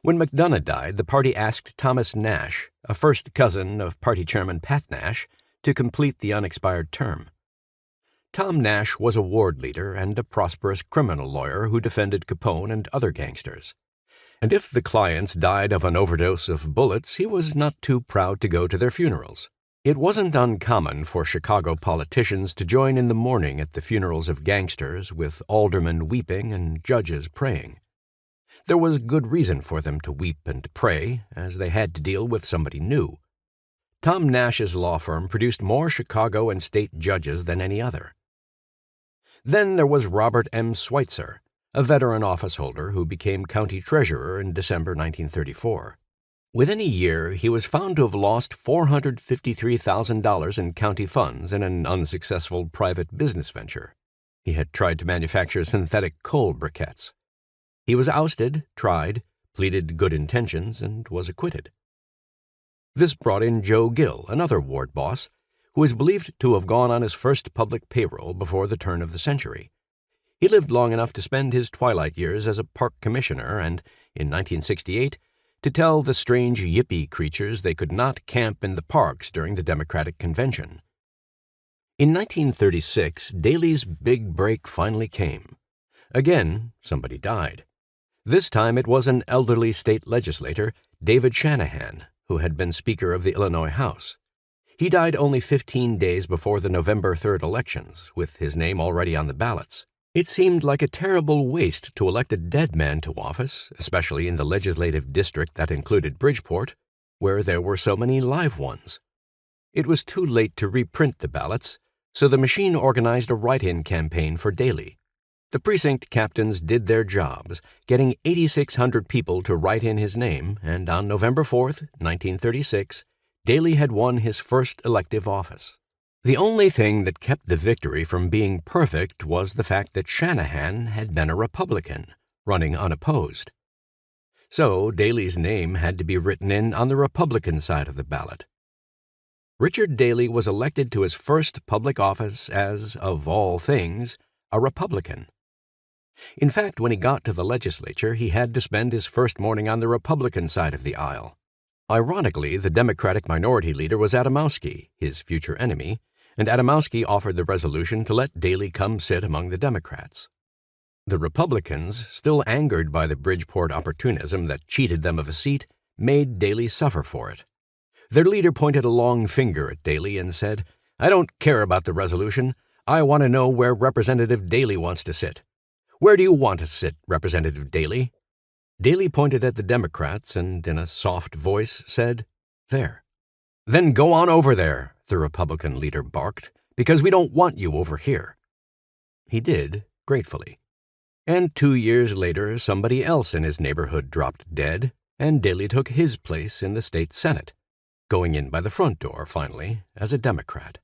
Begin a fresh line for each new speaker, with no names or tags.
When McDonough died, the party asked Thomas Nash, a first cousin of party chairman Pat Nash, to complete the unexpired term. Tom Nash was a ward leader and a prosperous criminal lawyer who defended Capone and other gangsters. And if the clients died of an overdose of bullets, he was not too proud to go to their funerals. It wasn't uncommon for Chicago politicians to join in the mourning at the funerals of gangsters, with aldermen weeping and judges praying. There was good reason for them to weep and pray, as they had to deal with somebody new. Tom Nash's law firm produced more Chicago and state judges than any other. Then there was Robert M. Schweitzer, a veteran officeholder who became county treasurer in December 1934. Within a year, he was found to have lost $453,000 in county funds in an unsuccessful private business venture. He had tried to manufacture synthetic coal briquettes. He was ousted, tried, pleaded good intentions, and was acquitted. This brought in Joe Gill, another ward boss, who is believed to have gone on his first public payroll before the turn of the century. He lived long enough to spend his twilight years as a park commissioner and, in 1968, to tell the strange yippie creatures they could not camp in the parks during the Democratic Convention. In 1936, Daley's big break finally came. Again, somebody died. This time it was an elderly state legislator, David Shanahan, who had been Speaker of the Illinois House. He died only 15 days before the November 3rd elections, with his name already on the ballots. It seemed like a terrible waste to elect a dead man to office, especially in the legislative district that included Bridgeport, where there were so many live ones. It was too late to reprint the ballots, so the machine organized a write-in campaign for Daley. The precinct captains did their jobs, getting 8,600 people to write in his name, and on November 4th, 1936, Daley had won his first elective office. The only thing that kept the victory from being perfect was the fact that Shanahan had been a Republican, running unopposed. So Daley's name had to be written in on the Republican side of the ballot. Richard Daley was elected to his first public office as, of all things, a Republican. In fact, when he got to the legislature, he had to spend his first morning on the Republican side of the aisle. Ironically, the Democratic minority leader was Adamowski, his future enemy, and Adamowski offered the resolution to let Daley come sit among the Democrats. The Republicans, still angered by the Bridgeport opportunism that cheated them of a seat, made Daley suffer for it. Their leader pointed a long finger at Daley and said, "I don't care about the resolution. I want to know where Representative Daley wants to sit. Where do you want to sit, Representative Daley?" Daley pointed at the Democrats and, in a soft voice, said, "There." "Then go on over there," the Republican leader barked, "because we don't want you over here." He did, gratefully. And 2 years later, somebody else in his neighborhood dropped dead, and Daley took his place in the state Senate, going in by the front door, finally, as a Democrat.